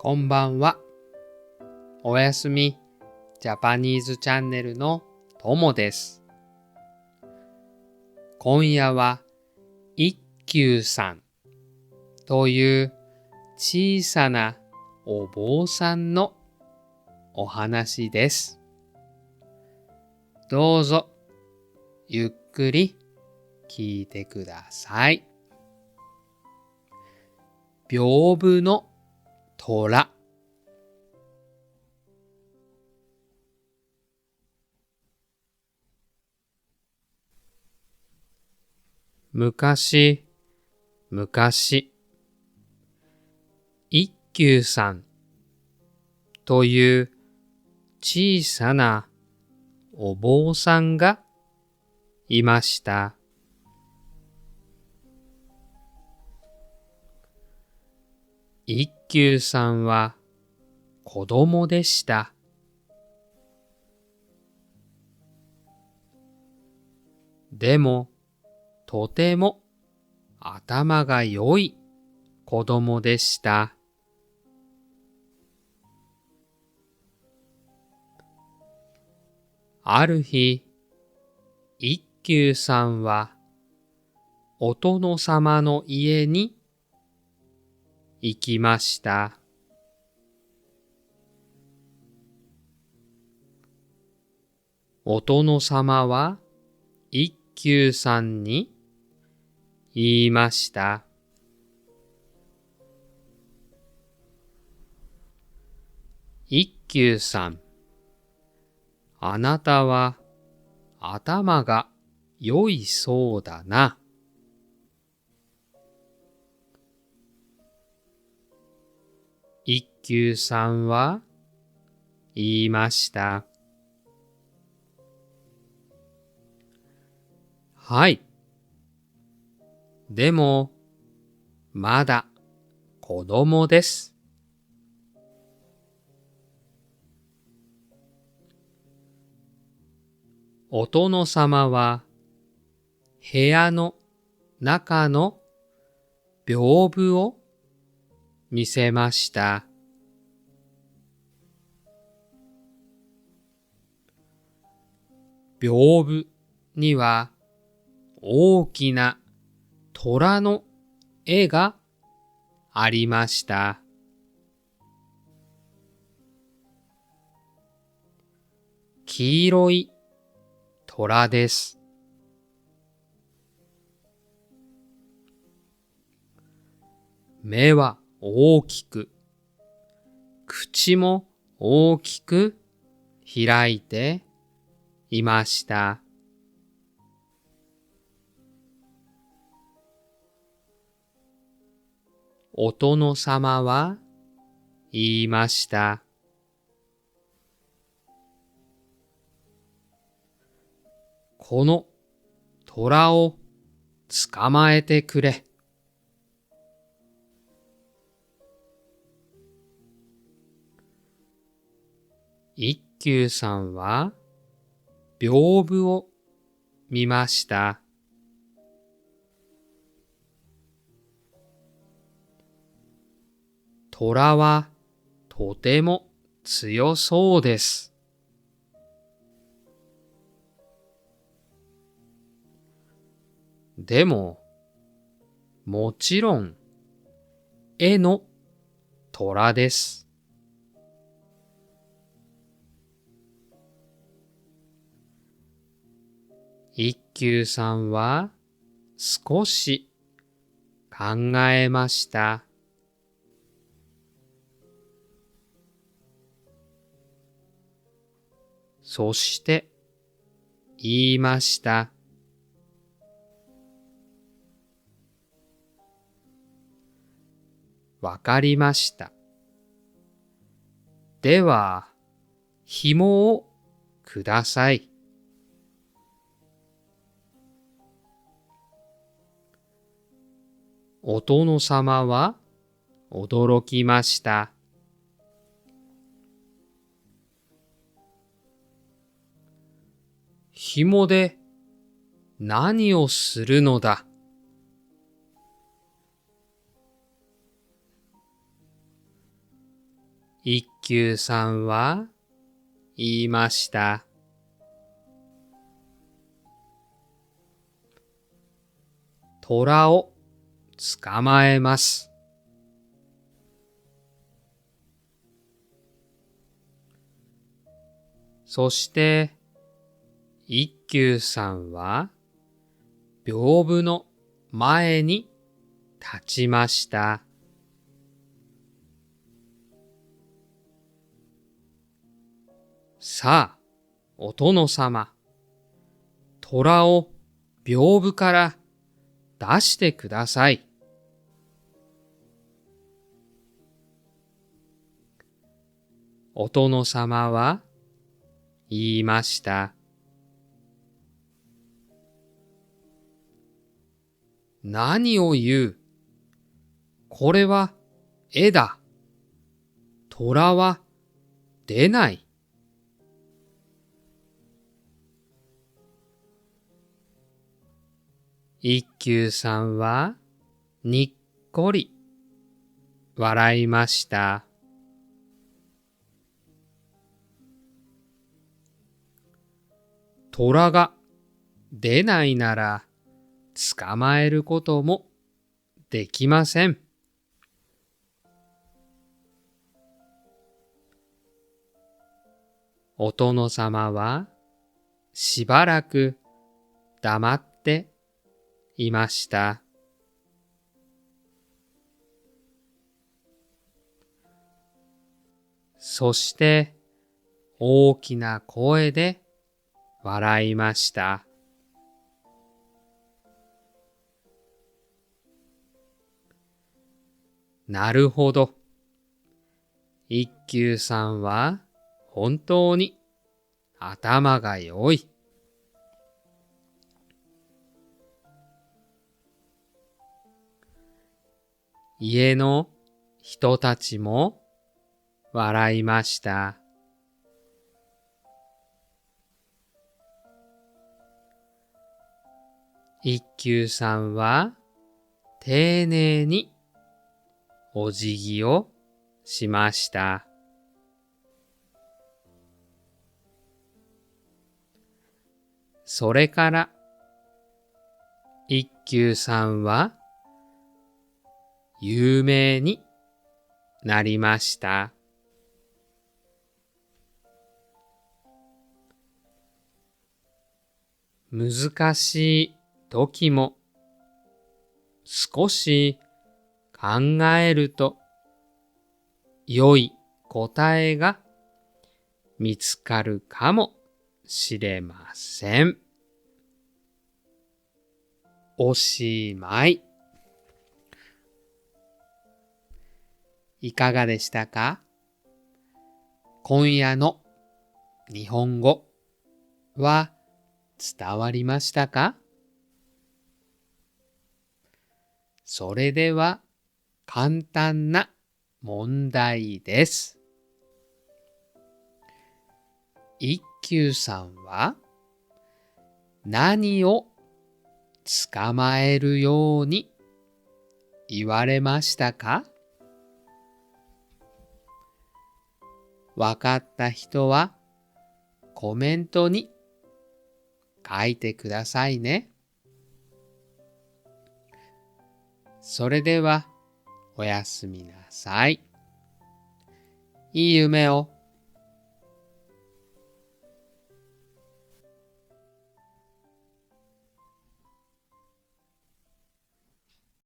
こんばんは。おやすみジャパニーズチャンネルのともです。今夜は一休さんという小さなお坊さんのお話です。どうぞゆっくり聞いてください。屏風の虎。昔、昔、一休さんという小さなお坊さんがいました。一休さんは子供でした。でも、とても頭が良い子供でした。ある日、一休さんはお殿様の家に行きました。お殿様は一休さんに言いました。一休さん、あなたは頭が良いそうだな。一休さんは言いました。はい。でも、まだ子供です。お殿様は部屋の中の屏風を見せました。屏風には大きな虎の絵がありました。黄色い虎です。目は大きく、口も大きく開いていました。お殿様は言いました。この虎を捕まえてくれ。一休さんは屏風を見ました。虎はとても強そうです。でも、もちろん絵の虎です。一休さんは少し考えました。そして言いました。わかりました。では、紐をください。お殿様は驚きました。紐で何をするのだ。一休さんは言いました。虎を捕まえます。そして一休さんは屏風の前に立ちました。さあ、お殿様、虎を屏風から出してください。お殿様は言いました。何を言う。これは絵だ。虎は出ない。一休さんはにっこり笑いました。虎が出ないなら捕まえることもできません。お殿様はしばらく黙っていました。そして大きな声で笑いました。なるほど。一休さんは本当に頭が良い。家の人たちも笑いました。一休さんは丁寧にお辞儀をしました。それから一休さんは有名になりました。難しい時も少し考えると良い答えが見つかるかもしれません。おしまい。いかがでしたか？今夜の日本語は伝わりましたか？それでは簡単な問題です。一休さんは何を捕まえるように言われましたか？わかった人はコメントに書いてくださいね。それではおやすみなさい。いい夢を。